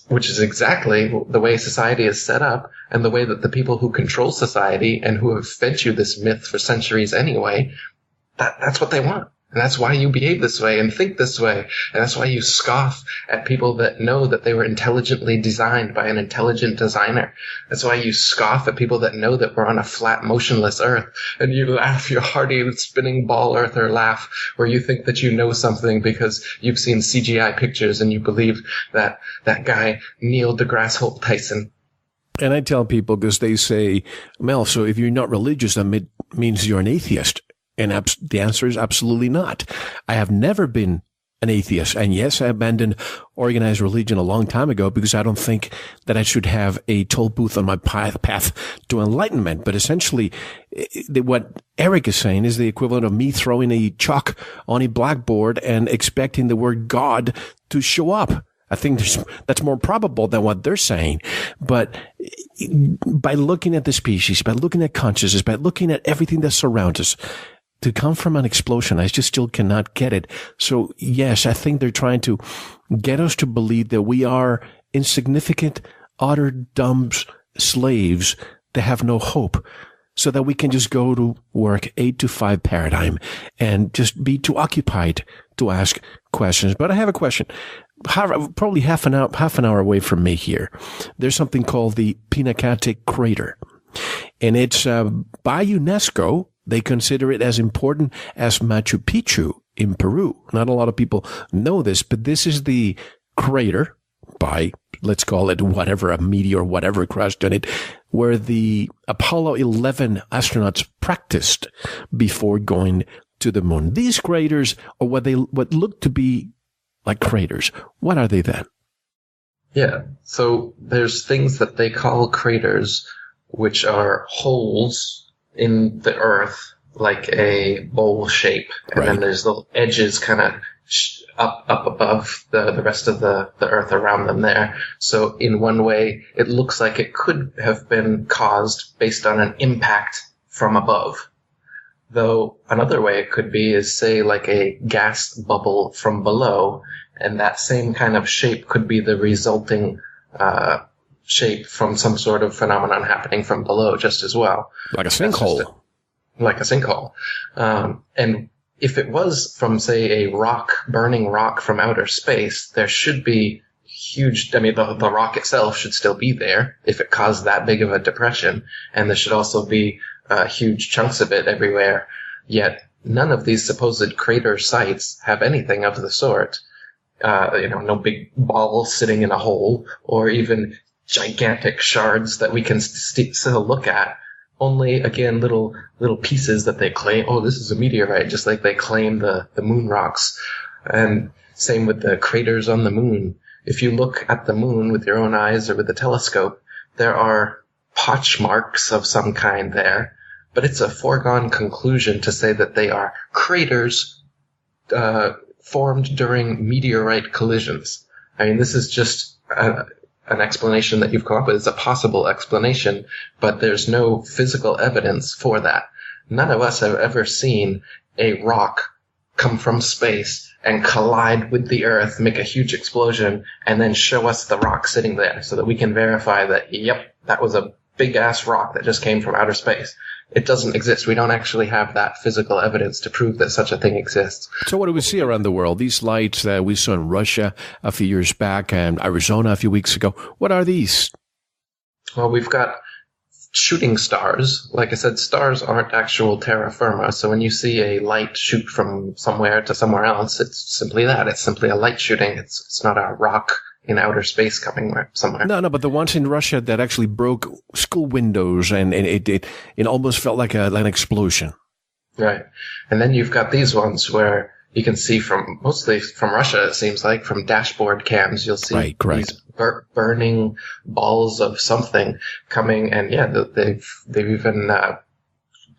which is exactly the way society is set up and the way that the people who control society and who have fed you this myth for centuries anyway, that's what they want. And that's why you behave this way and think this way. And that's why you scoff at people that know that they were intelligently designed by an intelligent designer. That's why you scoff at people that know that we're on a flat, motionless earth. And you laugh your hearty spinning ball earther laugh where you think that you know something because you've seen CGI pictures and you believe that that guy, Neil deGrasse Holt Tyson. And I tell people, because they say, Mel, so if you're not religious, that means you're an atheist. And the answer is absolutely not. I have never been an atheist. And yes, I abandoned organized religion a long time ago because I don't think that I should have a toll booth on my path to enlightenment. But essentially, what Eric is saying is the equivalent of me throwing a chalk on a blackboard and expecting the word God to show up. I think that's more probable than what they're saying. But by looking at the species, by looking at consciousness, by looking at everything that surrounds us, to come from an explosion, I just still cannot get it. So yes, I think they're trying to get us to believe that we are insignificant, utter dumb slaves that have no hope, so that we can just go to work 8 to 5 paradigm and just be too occupied to ask questions. But I have a question. Probably half an hour away from me here, there's something called the Pinacate Crater. And it's by UNESCO. They consider it as important as Machu Picchu in Peru. Not a lot of people know this, but this is the crater by, let's call it whatever, a meteor, whatever crashed on it, where the Apollo 11 astronauts practiced before going to the moon. These craters are what look to be like craters. What are they then? Yeah, so there's things that they call craters, which are holes in the earth, like a bowl shape, and right. Then there's the edges kind of up above the rest of the earth around them there. So in one way, it looks like it could have been caused based on an impact from above. Though another way it could be is, say, like a gas bubble from below, and that same kind of shape could be the resulting shape from some sort of phenomenon happening from below just as well. Like a sinkhole. Like a sinkhole. And if it was from, say, a burning rock from outer space, there should be huge, the rock itself should still be there if it caused that big of a depression. And there should also be huge chunks of it everywhere. Yet none of these supposed crater sites have anything of the sort. No big ball sitting in a hole, or even gigantic shards that we can still look at. Only, again, little pieces that they claim, oh, this is a meteorite, just like they claim the moon rocks. And same with the craters on the moon. If you look at the moon with your own eyes or with a telescope, there are potch marks of some kind there, but it's a foregone conclusion to say that they are craters formed during meteorite collisions. I mean, this is just an explanation that you've come up with. It's a possible explanation, but there's no physical evidence for that. None of us have ever seen a rock come from space and collide with the Earth, make a huge explosion, and then show us the rock sitting there so that we can verify that, yep, that was a big-ass rock that just came from outer space. It doesn't exist. We don't actually have that physical evidence to prove that such a thing exists. So what do we see around the world? These lights that we saw in Russia a few years back and Arizona a few weeks ago, what are these? Well, we've got shooting stars. Like I said, stars aren't actual terra firma. So when you see a light shoot from somewhere to somewhere else, it's simply that. It's simply a light shooting. It's not a rock in outer space coming somewhere. No, but the ones in Russia that actually broke school windows and it almost felt like an explosion. Right. And then you've got these ones where you can see mostly from Russia, it seems like, from dashboard cams, you'll see these burning balls of something coming, and they've even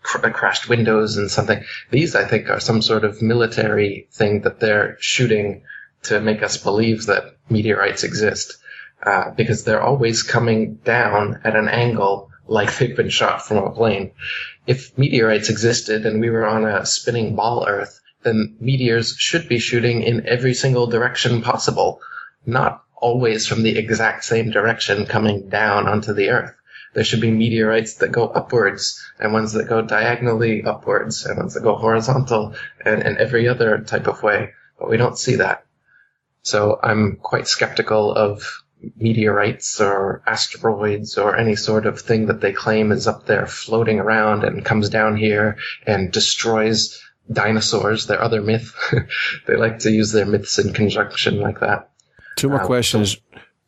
crashed windows and something. These, I think, are some sort of military thing that they're shooting to make us believe that meteorites exist, because they're always coming down at an angle like they've been shot from a plane. If meteorites existed and we were on a spinning ball Earth, then meteors should be shooting in every single direction possible, not always from the exact same direction coming down onto the Earth. There should be meteorites that go upwards and ones that go diagonally upwards and ones that go horizontal and every other type of way, but we don't see that. So I'm quite skeptical of meteorites or asteroids or any sort of thing that they claim is up there floating around and comes down here and destroys dinosaurs, their other myth. They like to use their myths in conjunction like that. Two more questions.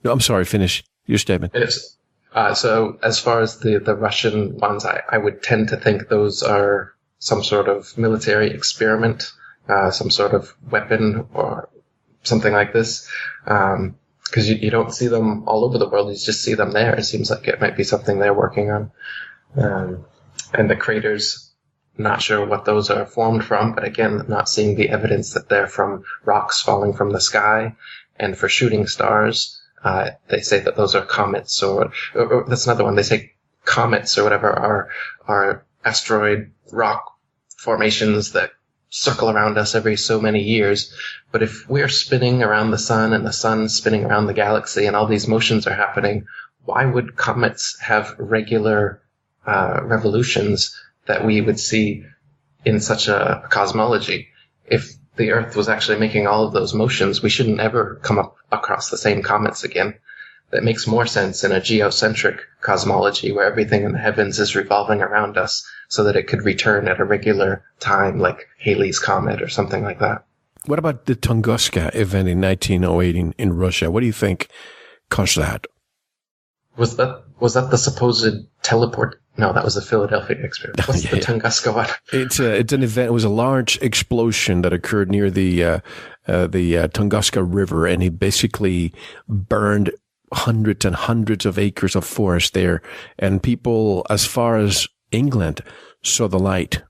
No, I'm sorry, finish your statement. So as far as the Russian ones, I would tend to think those are some sort of military experiment, some sort of weapon or something like this, because you don't see them all over the world. You just see them there. It seems like it might be something they're working on. And the craters, not sure what those are formed from, but again, not seeing the evidence that they're from rocks falling from the sky. And for shooting stars, they say that those are comets, or that's another one. They say comets or whatever are asteroid rock formations that circle around us every so many years. But if we're spinning around the sun and the sun's spinning around the galaxy and all these motions are happening, why would comets have regular revolutions that we would see in such a cosmology? If the Earth was actually making all of those motions, we shouldn't ever come up across the same comets again. That makes more sense in a geocentric cosmology where everything in the heavens is revolving around us so that it could return at a regular time, like Halley's Comet or something like that. What about the Tunguska event in 1908 in Russia? What do you think caused that? Was that the supposed teleport? No, that was the Philadelphia experiment. What's the Tunguska one? It's an event. It was a large explosion that occurred near the Tunguska River, and it basically burned hundreds and hundreds of acres of forest there, and people as far as England saw the light.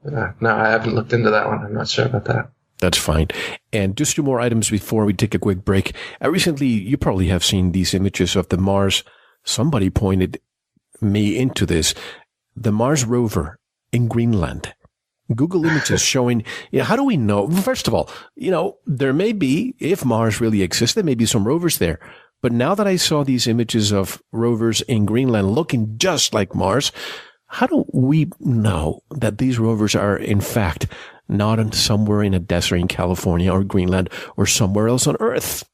No, I haven't looked into that one. I'm not sure about that. That's fine. And just two more items before we take a quick break. Recently, you probably have seen these images of the Mars. Somebody pointed me into this. The Mars rover in Greenland. Google images showing, how do we know? First of all, there may be, if Mars really exists, there may be some rovers there. But now that I saw these images of rovers in Greenland looking just like Mars, how do we know that these rovers are, in fact, not somewhere in a desert in California or Greenland or somewhere else on Earth?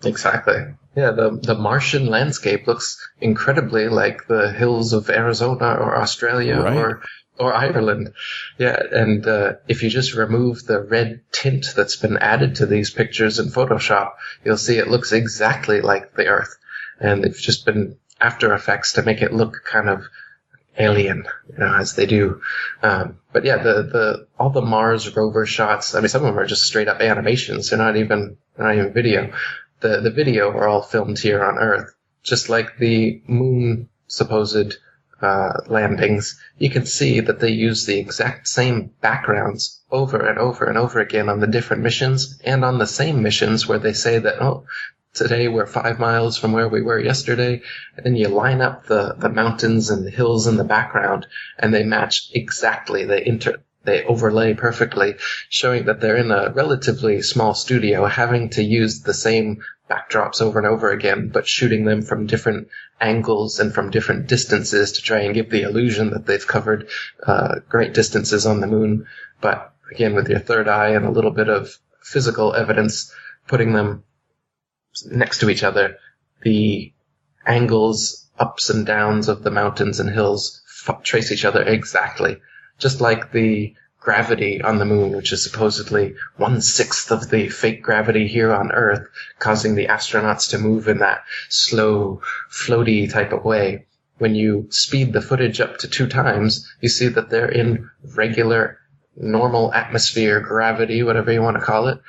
Exactly. Yeah, the Martian landscape looks incredibly like the hills of Arizona or Australia or Ireland. Yeah, and if you just remove the red tint that's been added to these pictures in Photoshop, you'll see it looks exactly like the Earth. And it's just been After Effects to make it look kind of alien, as they do. But yeah, all the Mars rover shots, I mean, some of them are just straight up animations. They're not even video. The video are all filmed here on Earth, just like the moon supposed landings, you can see that they use the exact same backgrounds over and over and over again on the different missions, and on the same missions where they say that, oh, today we're 5 miles from where we were yesterday, and then you line up the mountains and the hills in the background, and they match exactly. They overlay perfectly, showing that they're in a relatively small studio, having to use the same backdrops over and over again, but shooting them from different angles and from different distances to try and give the illusion that they've covered great distances on the moon. But again, with your third eye and a little bit of physical evidence, putting them next to each other, the angles, ups and downs of the mountains and hills trace each other exactly. Just like the gravity on the moon, which is supposedly 1/6 of the fake gravity here on Earth, causing the astronauts to move in that slow, floaty type of way. When you speed the footage up to 2 times, you see that they're in regular, normal atmosphere, gravity, whatever you want to call it,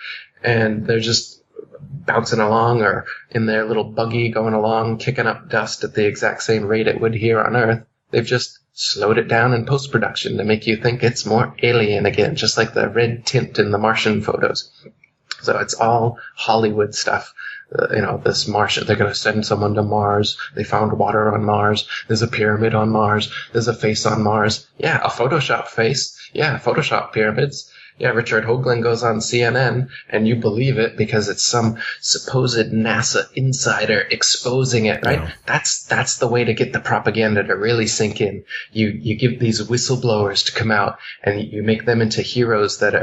and they're just bouncing along or in their little buggy going along, kicking up dust at the exact same rate it would here on Earth. They've just slowed it down in post-production to make you think it's more alien again, just like the red tint in the Martian photos. So it's all Hollywood stuff. This Martian, they're going to send someone to Mars. They found water on Mars. There's a pyramid on Mars. There's a face on Mars. Yeah, a Photoshop face. Yeah, Photoshop pyramids. Yeah, Richard Hoagland goes on CNN, and you believe it because it's some supposed NASA insider exposing it, right? Yeah. That's the way to get the propaganda to really sink in. You give these whistleblowers to come out, and you make them into heroes that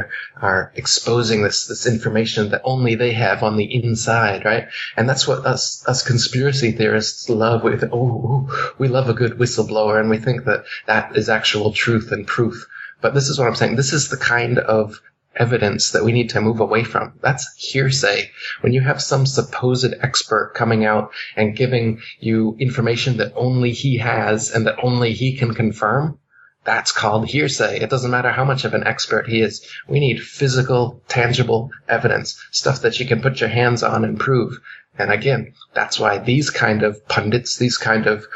are exposing this information that only they have on the inside, right? And that's what us conspiracy theorists love. We love a good whistleblower, and we think that is actual truth and proof. But this is what I'm saying. This is the kind of evidence that we need to move away from. That's hearsay. When you have some supposed expert coming out and giving you information that only he has and that only he can confirm, that's called hearsay. It doesn't matter how much of an expert he is. We need physical, tangible evidence, stuff that you can put your hands on and prove. And again, that's why these kind of pundits, these kind of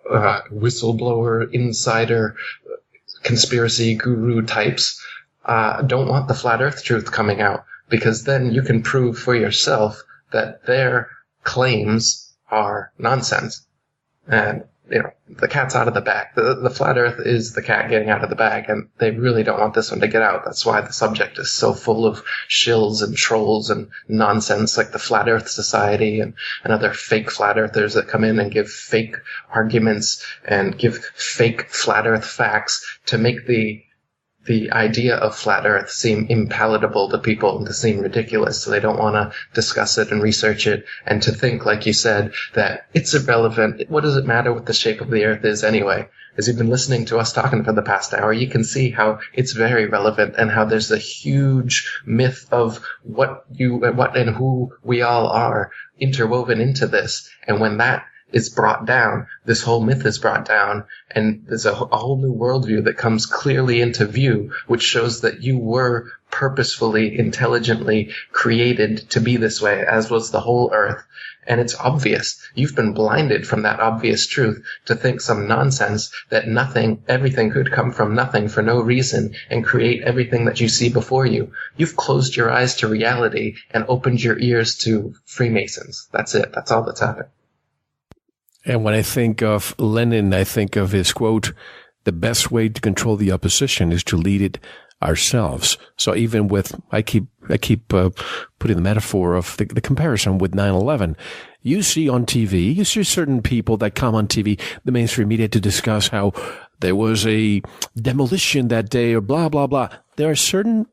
whistleblower, insider, conspiracy guru types don't want the flat earth truth coming out, because then you can prove for yourself that their claims are nonsense. And, the cat's out of the bag. The flat earth is the cat getting out of the bag, and they really don't want this one to get out. That's why the subject is so full of shills and trolls and nonsense, like the Flat Earth Society and other fake flat earthers that come in and give fake arguments and give fake flat earth facts to make the idea of flat earth seem impalatable to people and to seem ridiculous, so they don't want to discuss it and research it, and to think, like you said, that it's irrelevant. What does it matter what the shape of the earth is anyway? As you've been listening to us talking for the past hour, you can see how it's very relevant and how there's a huge myth of what and who we all are interwoven into this. And when that is brought down, this whole myth is brought down, and there's a whole new worldview that comes clearly into view, which shows that you were purposefully, intelligently created to be this way, as was the whole earth. And it's obvious. You've been blinded from that obvious truth to think some nonsense that everything could come from nothing for no reason and create everything that you see before you. You've closed your eyes to reality and opened your ears to Freemasons. That's it. That's all that's happened. And when I think of Lenin, I think of his quote, "The best way to control the opposition is to lead it ourselves." So even with, I keep putting the metaphor of the comparison with 9/11. You see on TV, you see certain people that come on TV, the mainstream media, to discuss how there was a demolition that day or blah, blah, blah. There are certain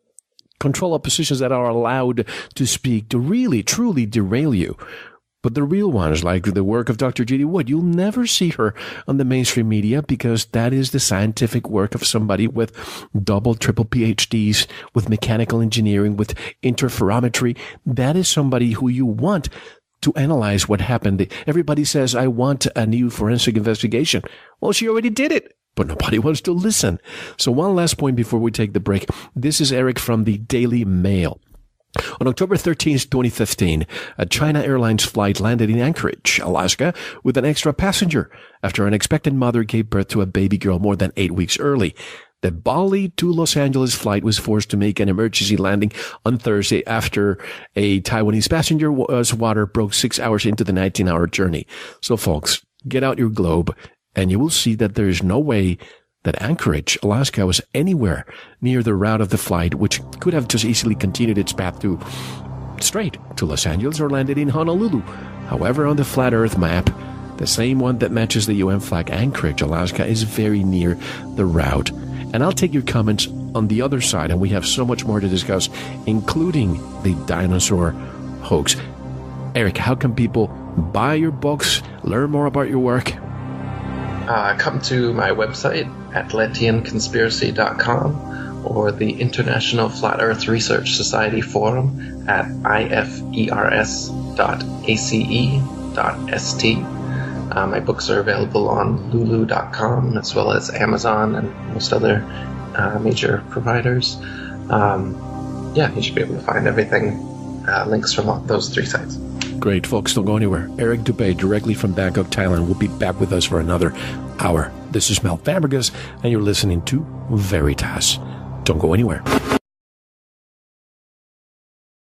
control oppositions that are allowed to speak to really, truly derail you. But the real ones, like the work of Dr. Judy Wood, you'll never see her on the mainstream media, because that is the scientific work of somebody with double, triple PhDs, with mechanical engineering, with interferometry. That is somebody who you want to analyze what happened. Everybody says, I want a new forensic investigation. Well, she already did it, but nobody wants to listen. So one last point before we take the break. This is Eric from the Daily Mail. On October 13th, 2015, a China Airlines flight landed in Anchorage, Alaska, with an extra passenger after an expectant mother gave birth to a baby girl more than 8 weeks early. The Bali to Los Angeles flight was forced to make an emergency landing on Thursday after a Taiwanese passenger's water broke 6 hours into the 19-hour journey. So, folks, get out your globe, and you will see that there is no way that Anchorage, Alaska, was anywhere near the route of the flight, which could have just easily continued its path straight to Los Angeles or landed in Honolulu. However, on the flat Earth map, the same one that matches the UN flag, Anchorage, Alaska, is very near the route. And I'll take your comments on the other side, and we have so much more to discuss, including the dinosaur hoax. Eric, how can people buy your books, learn more about your work? Come to my website, atlanteanconspiracy.com, or the International Flat Earth Research Society Forum at ifers.ace.st. My books are available on lulu.com as well as Amazon and most other major providers. You should be able to find everything, links from those 3 sites. Great, folks. Don't go anywhere. Eric Dubé, directly from Bangkok, Thailand, will be back with us for another hour. This is Mel Fabregas, and you're listening to Veritas. Don't go anywhere.